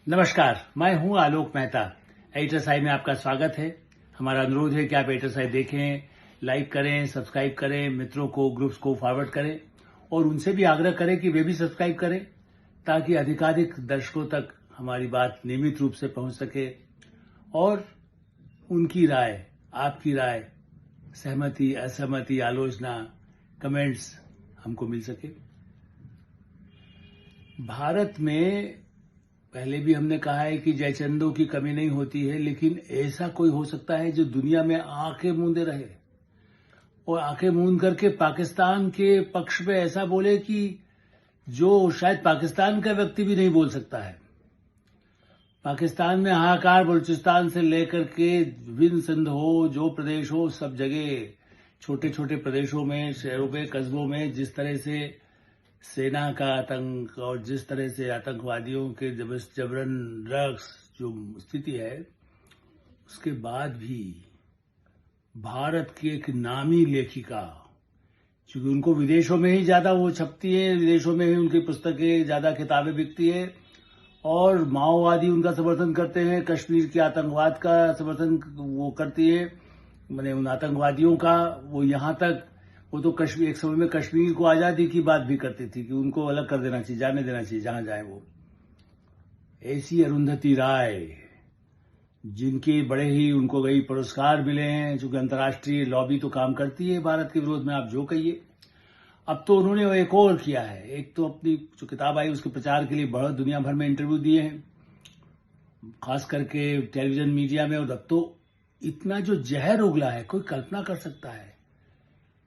नमस्कार, मैं हूं आलोक मेहता। एडिटर साइड में आपका स्वागत है। हमारा अनुरोध है कि आप एडिटर साइड देखें, लाइक करें, सब्सक्राइब करें, मित्रों को, ग्रुप्स को फॉरवर्ड करें और उनसे भी आग्रह करें कि वे भी सब्सक्राइब करें ताकि अधिकाधिक दर्शकों तक हमारी बात नियमित रूप से पहुंच सके और उनकी राय, आपकी राय, सहमति, असहमति, आलोचना, कमेंट्स हमको मिल सके। भारत में पहले भी हमने कहा है कि जयचंदों की कमी नहीं होती है, लेकिन ऐसा कोई हो सकता है जो दुनिया में आंखें मूंदे रहे और आंखें मूंद करके पाकिस्तान के पक्ष में ऐसा बोले कि जो शायद पाकिस्तान का व्यक्ति भी नहीं बोल सकता है। पाकिस्तान में हाहाकार, बलूचिस्तान से लेकर के विभिन्न सिंध हो, जो प्रदेश हो, सब जगह छोटे छोटे प्रदेशों में, शहरों में, कस्बों में जिस तरह से सेना का आतंक और जिस तरह से आतंकवादियों के जबरन ड्रग्स जो स्थिति है, उसके बाद भी भारत की एक नामी लेखिका, क्योंकि उनको विदेशों में ही ज्यादा वो छपती है, विदेशों में ही उनकी पुस्तकें, ज्यादा किताबें बिकती है और माओवादी उनका समर्थन करते हैं, कश्मीर के आतंकवाद का समर्थन वो करती है, मैंने उन आतंकवादियों का। वो यहां तक, वो तो कश्मीर, एक समय में कश्मीर को आजादी की बात भी करती थी कि उनको अलग कर देना चाहिए, जाने देना चाहिए जहां जाए वो। ऐसी अरुंधति राय, जिनके बड़े ही उनको कई पुरस्कार मिले हैं, चूंकि अंतर्राष्ट्रीय लॉबी तो काम करती है भारत के विरोध में, आप जो कहिए। अब तो उन्होंने एक और किया है, एक तो अपनी जो किताब आई उसके प्रचार के लिए बहुत दुनिया भर में इंटरव्यू दिए हैं, खास करके टेलीविजन मीडिया में। और अब तो इतना जो जहर उगला है, कोई कल्पना कर सकता है,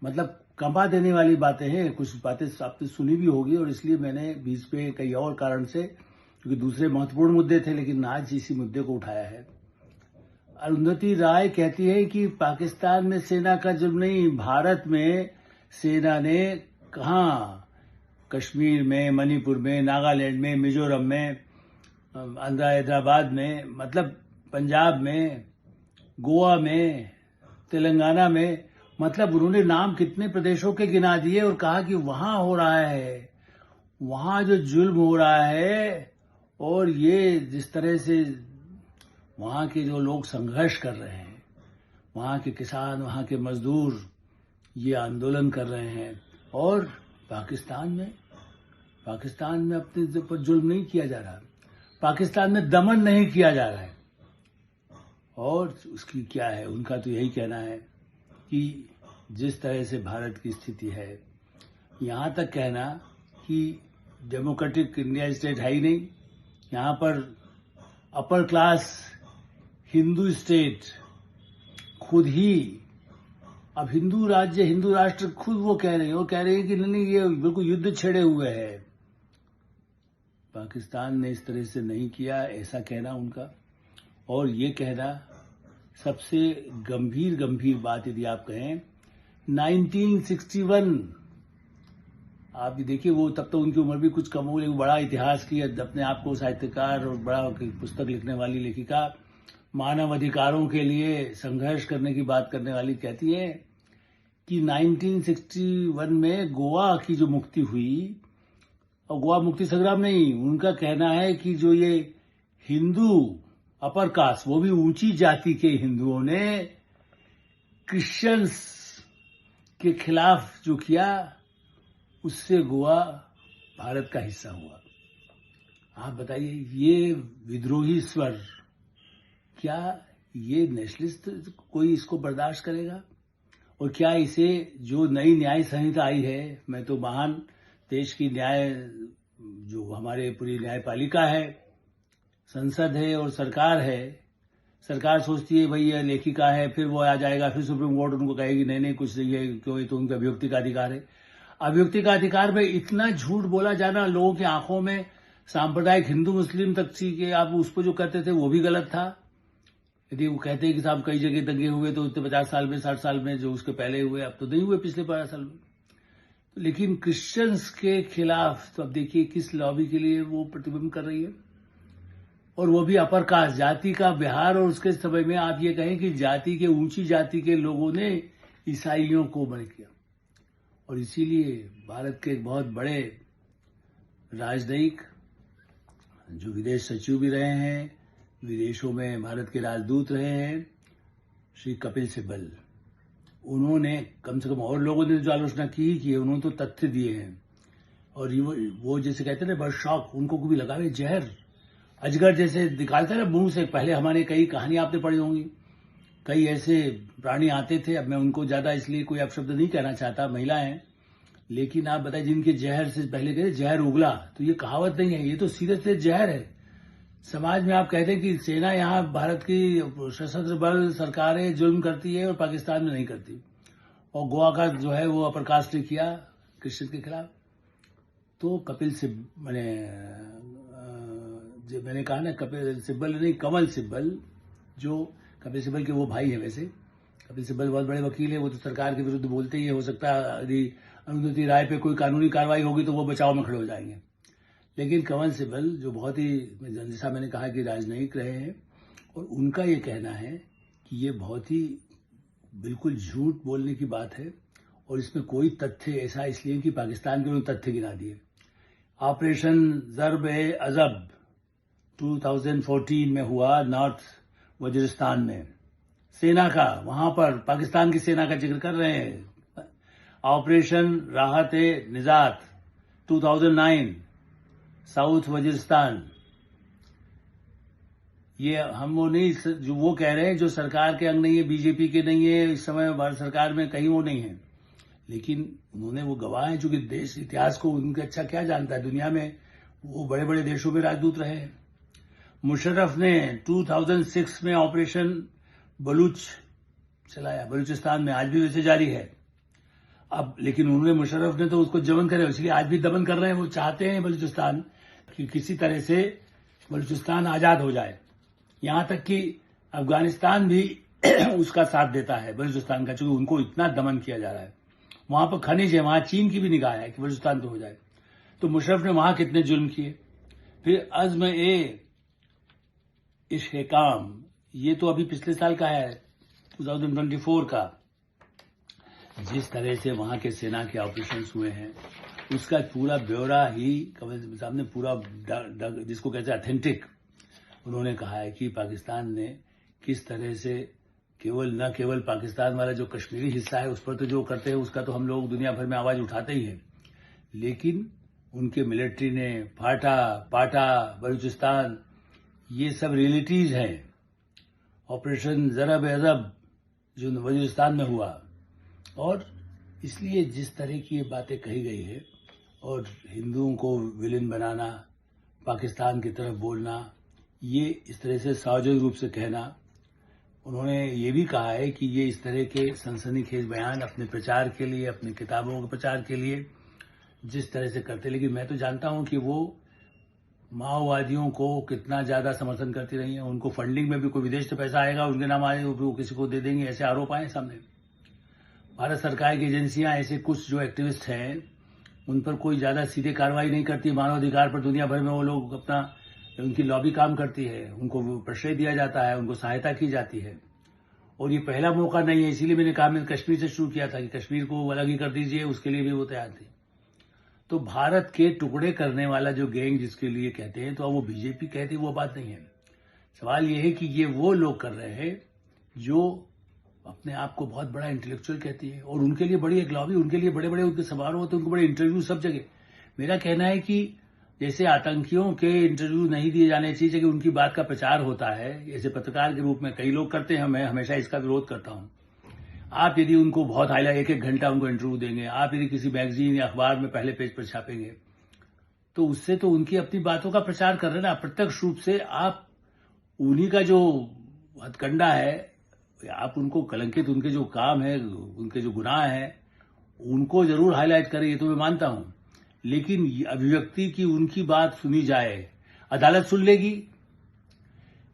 मतलब कंपा देने वाली बातें हैं। कुछ बातें आपने सुनी भी होगी और इसलिए मैंने बीच पे कई और कारण से, क्योंकि दूसरे महत्वपूर्ण मुद्दे थे, लेकिन आज इसी मुद्दे को उठाया है। अरुंधति राय कहती है कि पाकिस्तान में सेना का जुर्म नहीं, भारत में सेना ने कहा, कश्मीर में, मणिपुर में, नागालैंड में, मिजोरम में, हैदराबाद में, मतलब पंजाब में, गोवा में, तेलंगाना में, मतलब उन्होंने नाम कितने प्रदेशों के गिना दिए और कहा कि वहां हो रहा है, वहां जो जुल्म हो रहा है और ये जिस तरह से वहां के जो लोग संघर्ष कर रहे हैं, वहां के किसान, वहां के मजदूर ये आंदोलन कर रहे हैं और पाकिस्तान में अपने पर जुल्म नहीं किया जा रहा, पाकिस्तान में दमन नहीं किया जा रहा है। और उसकी क्या है, उनका तो यही कहना है कि जिस तरह से भारत की स्थिति है, यहां तक कहना कि डेमोक्रेटिक इंडिया स्टेट है ही नहीं, यहां पर अपर क्लास हिंदू स्टेट खुद ही, अब हिंदू राज्य, हिंदू राष्ट्र खुद वो कह रहे हैं, वो कह रहे हैं कि नहीं, ये बिल्कुल युद्ध छेड़े हुए है, पाकिस्तान ने इस तरह से नहीं किया, ऐसा कहना उनका। और ये कहना सबसे गंभीर बात यदि आप कहें, 1961, आप भी देखिए, वो तब तो उनकी उम्र भी कुछ कम हो, लेकिन बड़ा इतिहास की अपने आप को साहित्यकार और बड़ा पुस्तक लिखने वाली लेखिका, मानव अधिकारों के लिए संघर्ष करने की बात करने वाली, कहती है कि 1961 में गोवा की जो मुक्ति हुई, और गोवा मुक्ति संग्राम नहीं, उनका कहना है कि जो ये हिंदू अपर कास्ट, वो भी ऊंची जाति के हिंदुओं ने क्रिश्चियंस के खिलाफ जो किया, उससे गोवा भारत का हिस्सा हुआ। आप बताइए, ये विद्रोही स्वर, क्या ये नेशनलिस्ट कोई इसको बर्दाश्त करेगा? और क्या इसे, जो नई न्याय संहिता आई है, मैं तो महान देश की न्याय, जो हमारे पूरी न्यायपालिका है, संसद है और सरकार है, सरकार सोचती है भाई ये लेखिका है, फिर वो आ जाएगा, फिर सुप्रीम कोर्ट उनको कहेगी नहीं कुछ नहीं है, क्यों, ये तो उनका अभिव्यक्ति का अधिकार है। अभिव्यक्ति का अधिकार में इतना झूठ बोला जाना, लोगों की आंखों में सांप्रदायिक हिंदू मुस्लिम तक के आप उस पर जो कहते थे वो भी गलत था। यदि वो कहते हैं कि साहब कई जगह दंगे हुए तो 50 साल में, 60 साल में, जो उसके पहले हुए, अब तो नहीं हुए पिछले 12 साल में। लेकिन क्रिश्चियंस के खिलाफ तो अब देखिए किस लॉबी के लिए वो प्रतिबंध कर रही है, और वो भी अपर कास्ट जाति का। बिहार और उसके समय में आप ये कहें कि जाति के, ऊंची जाति के लोगों ने ईसाइयों को बंद किया, और इसीलिए भारत के एक बहुत बड़े राजनयिक, जो विदेश सचिव भी रहे हैं, विदेशों में भारत के राजदूत रहे हैं, श्री कपिल सिब्बल, उन्होंने कम से कम, और लोगों ने जो आलोचना की उन्होंने तो तथ्य दिए हैं। और वो जैसे कहते हैं ना, बड़ा शौक उनको भी लगा, जहर अजगर जैसे निकालता है ना मुंह से। पहले हमारे कई कहानियां आपने पढ़ी होंगी, कई ऐसे प्राणी आते थे। अब मैं उनको ज्यादा इसलिए कोई अपशब्द नहीं कहना चाहता, महिला हैं, लेकिन आप बताइए जिनके जहर से पहले कहते जहर उगला, तो ये कहावत नहीं है, ये तो सीधे सीधे जहर है। समाज में आप कहते हैं कि सेना यहाँ भारत की सशस्त्र बल सरकारें जुल्म करती है और पाकिस्तान में नहीं करती, और गोवा का जो है वो अपर कास्ट ने किया क्रिश्चियन के खिलाफ। तो कपिल मैंने कहा ना, कपिल सिब्बल नहीं, कमल सिब्बल, जो कपिल सिब्बल के वो भाई है। वैसे कपिल सिब्बल बहुत बड़े वकील है, वो तो सरकार के विरुद्ध बोलते ही है। हो सकता है यदि अरुंधति राय पे कोई कानूनी कार्रवाई होगी तो वो बचाव में खड़े हो जाएंगे। लेकिन कमल सिब्बल जो बहुत ही, जैसा मैंने कहा कि राजनयिक रहे हैं, और उनका ये कहना है कि ये बहुत ही बिल्कुल झूठ बोलने की बात है, और इसमें कोई तथ्य ऐसा इसलिए कि पाकिस्तान के उन्होंने तथ्य गिना दिए। ऑपरेशन ज़र्ब-ए-अज़ब 2014 में हुआ नॉर्थ वजीरिस्तान में, सेना का, वहां पर पाकिस्तान की सेना का जिक्र कर रहे हैं। ऑपरेशन राहत-ए-निजात 2009 साउथ वजीरिस्तान, ये हम वो नहीं, जो वो कह रहे हैं जो सरकार के अंग नहीं है, बीजेपी के नहीं है, इस समय भारत सरकार में कहीं वो नहीं है, लेकिन उन्होंने वो गवाह है, चूंकि देश इतिहास को उनके अच्छा क्या जानता है दुनिया में, वो बड़े बड़े देशों में राजदूत रहे हैं। मुशर्रफ ने 2006 में ऑपरेशन बलूच चलाया बलूचिस्तान में, आज भी वैसे जारी है। अब लेकिन उन्होंने, मुशर्रफ ने तो उसको दमन करे, इसलिए आज भी दमन कर रहे हैं। वो चाहते हैं बलूचिस्तान कि किसी तरह से बलूचिस्तान आजाद हो जाए, यहां तक कि अफगानिस्तान भी उसका साथ देता है बलूचिस्तान का, चूंकि उनको इतना दमन किया जा रहा है। वहां पर खनिज है, वहां चीन की भी निगाह है कि बलूचिस्तान तो हो जाए। तो मुशर्रफ ने वहां कितने जुल्म किए। फिर अज़्म-ए-इस्तेहकाम, ये तो अभी पिछले साल का है, 2024 का। जिस तरह से वहां के सेना के ऑपरेशन हुए हैं, उसका पूरा ब्यौरा ही कमल साहब ने पूरा जिसको कहते हैं ऑथेंटिक, उन्होंने कहा है कि पाकिस्तान ने किस तरह से न केवल पाकिस्तान वाला जो कश्मीरी हिस्सा है उस पर तो जो करते हैं उसका तो हम लोग दुनिया भर में आवाज उठाते ही हैं, लेकिन उनके मिलिट्री ने फाटा पाटा बलूचिस्तान, ये सब रियलिटीज हैं। ऑपरेशन ज़र्ब-ए-अज़ब जो वजीरिस्तान में हुआ, और इसलिए जिस तरह की ये बातें कही गई है, और हिंदुओं को विलेन बनाना, पाकिस्तान की तरफ बोलना, ये इस तरह से सार्वजनिक रूप से कहना, उन्होंने ये भी कहा है कि ये इस तरह के सनसनीखेज बयान अपने प्रचार के लिए, अपनी किताबों के प्रचार के लिए जिस तरह से करते, लेकिन मैं तो जानता हूं कि वो माओवादियों को कितना ज्यादा समर्थन करती रही हैं। उनको फंडिंग में भी कोई विदेश से पैसा आएगा, उनके नाम आए, वो किसी को दे देंगे, ऐसे आरोप आए सामने। भारत सरकार की एजेंसियां, ऐसे कुछ जो एक्टिविस्ट हैं, उन पर कोई ज्यादा सीधे कार्रवाई नहीं करती। मानवाधिकार पर दुनिया भर में वो लोग अपना, उनकी लॉबी काम करती है, उनको प्रश्रय दिया जाता है, उनको सहायता की जाती है। और ये पहला मौका नहीं है, इसीलिए मैंने कहा, मैंने कश्मीर से शुरू किया था कि कश्मीर को अलग ही कर दीजिए, उसके लिए भी वो तैयार थे। तो भारत के टुकड़े करने वाला जो गैंग जिसके लिए कहते हैं, तो अब वो बीजेपी कहती है, वो बात नहीं है। सवाल ये है कि ये वो लोग कर रहे हैं जो अपने आप को बहुत बड़ा इंटेलेक्चुअल कहती है, और उनके लिए बड़ी एक लॉबी, उनके लिए बड़े बड़े उनके समारोह होते हैं, उनको बड़े इंटरव्यू सब जगह। मेरा कहना है कि जैसे आतंकियों के इंटरव्यू नहीं दिए जाने चाहिए कि उनकी बात का प्रचार होता है, ऐसे पत्रकार के रूप में कई लोग करते हैं, मैं हमेशा इसका विरोध करता हूं। आप यदि उनको बहुत हाईलाइट, एक घंटा उनको इंटरव्यू देंगे, आप यदि किसी मैगजीन या अखबार में पहले पेज पर छापेंगे, तो उससे तो उनकी अपनी बातों का प्रचार कर रहे हैं ना। प्रत्यक्ष रूप से आप उन्हीं का जो हथकंडा है, आप उनको कलंकित, उनके जो काम है, उनके जो गुनाह है, उनको जरूर हाईलाइट करें, ये तो मैं मानता हूं। लेकिन अभिव्यक्ति की उनकी बात सुनी जाए, अदालत सुन लेगी,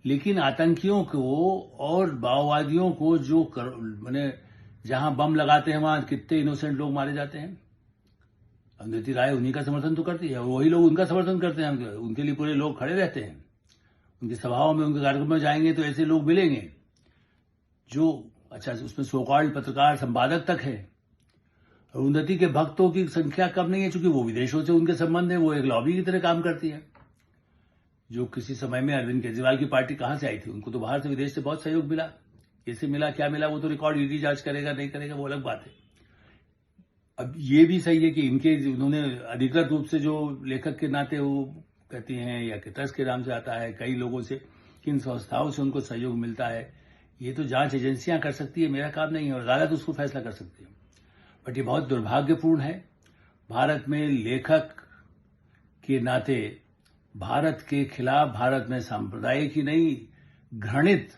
लेकिन आतंकियों को और माओवादियों को जो मैंने जहां बम लगाते हैं वहां कितने इनोसेंट लोग मारे जाते हैं। अरुंधति राय उन्हीं का समर्थन तो करती है, और वही लोग उनका समर्थन करते हैं, उनके लिए पूरे लोग खड़े रहते हैं। उनकी सभाओं में, उनके कार्यक्रम में जाएंगे तो ऐसे लोग मिलेंगे जो, अच्छा उसमें सोकॉल्ड पत्रकार, संपादक तक है। अरुंधति के भक्तों की संख्या कम नहीं है, चूंकि वो विदेशों से उनके संबंध है, वो एक लॉबी की तरह काम करती है। जो किसी समय में अरविंद केजरीवाल की पार्टी कहां से आई थी, उनको तो बाहर से विदेश से बहुत सहयोग मिला। कैसे मिला, क्या मिला, वो तो रिकॉर्ड ईडी जांच करेगा, नहीं करेगा, वो अलग बात है। अब ये भी सही है कि इनके उन्होंने अधिकृत रूप से जो लेखक के नाते वो कहती हैं या कितस के नाम से आता है, कई लोगों से, किन संस्थाओं से उनको सहयोग मिलता है, ये तो जांच एजेंसियां कर सकती है, मेरा काम नहीं है, और अदालत उसको फैसला कर सकती है। बट ये बहुत दुर्भाग्यपूर्ण है, भारत में लेखक के नाते भारत के खिलाफ, भारत में सांप्रदायिक ही नहीं, घृणित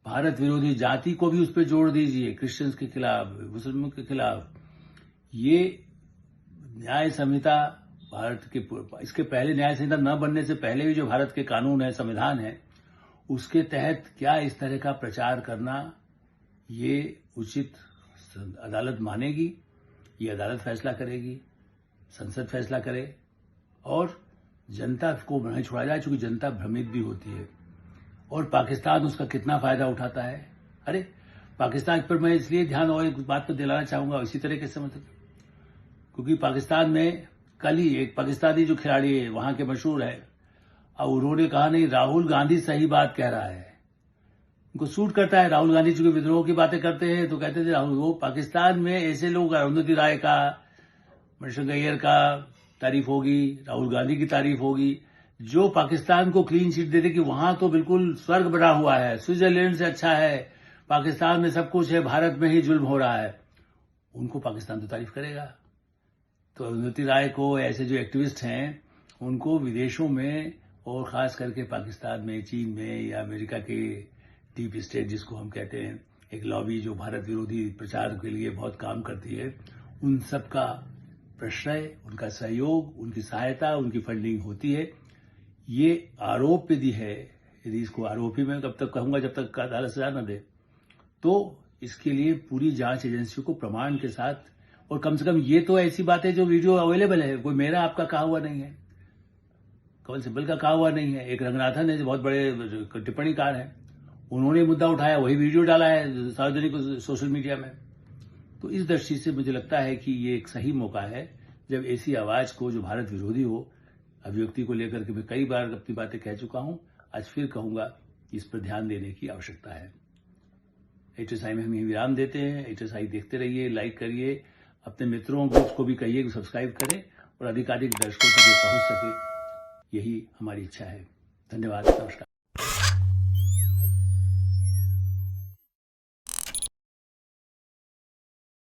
भारत विरोधी जाति को भी उस पर जोड़ दीजिए, क्रिश्चियंस के खिलाफ, मुस्लिमों के खिलाफ। ये न्याय संहिता भारत के, इसके पहले न्याय संहिता न बनने से पहले भी जो भारत के कानून है, संविधान है, उसके तहत क्या इस तरह का प्रचार करना ये उचित अदालत मानेगी? ये अदालत फैसला करेगी, संसद फैसला करे, और जनता को नहीं छोड़ा जाए, क्योंकि जनता भ्रमित भी होती है। और पाकिस्तान उसका कितना फायदा उठाता है। अरे पाकिस्तान पर मैं इसलिए ध्यान और एक बात पर दिलाना चाहूंगा, इसी तरीके से मतलब, क्योंकि पाकिस्तान में कल ही एक पाकिस्तानी जो खिलाड़ी है वहां के मशहूर है, और उन्होंने कहा नहीं राहुल गांधी सही बात कह रहा है, उनको सूट करता है। राहुल गांधी चूंकि विद्रोह की बातें करते हैं तो कहते थे राहुल, वो पाकिस्तान में ऐसे लोग, अरुंधति राय का, मणिशंकर अय्यर का तारीफ होगी, राहुल गांधी की तारीफ होगी, जो पाकिस्तान को क्लीन चिट देते कि वहां तो बिल्कुल स्वर्ग बना हुआ है, स्विट्जरलैंड से अच्छा है, पाकिस्तान में सब कुछ है, भारत में ही जुल्म हो रहा है, उनको पाकिस्तान तो तारीफ करेगा। तो अरुंधति राय को, ऐसे जो एक्टिविस्ट हैं, उनको विदेशों में और खास करके पाकिस्तान में, चीन में या अमेरिका के डीप स्टेट जिसको हम कहते हैं, एक लॉबी जो भारत विरोधी प्रचार के लिए बहुत काम करती है, उन सब का प्रश्रय, उनका सहयोग, उनकी सहायता, उनकी फंडिंग होती है। ये आरोप यदि है, यदि इसको आरोपी मैं कब तक कहूंगा जब तक अदालत सजा न दे, तो इसके लिए पूरी जांच एजेंसी को प्रमाण के साथ, और कम से कम ये तो ऐसी बात है जो वीडियो अवेलेबल है, कोई मेरा आपका कहा हुआ नहीं है, कमल सिब्बल का कहा हुआ नहीं है। एक रंगनाथन है जो बहुत बड़े टिप्पणीकार हैं, उन्होंने मुद्दा उठाया, वही वीडियो डाला है सार्वजनिक सोशल मीडिया में। तो इस दृष्टि से मुझे लगता है कि ये एक सही मौका है, जब ऐसी आवाज को जो भारत विरोधी हो, अभिव्यक्ति को लेकर के मैं कई बार अपनी बातें कह चुका हूं, आज फिर कहूंगा, इस पर ध्यान देने की आवश्यकता है। HSI में हम यही विराम देते हैं। HSI देखते रहिए, लाइक करिए, अपने मित्रों ग्रुप्स को भी कहिए कि सब्सक्राइब करें और अधिकाधिक दर्शकों तक पहुंच सके, यही हमारी इच्छा है। धन्यवाद, नमस्कार।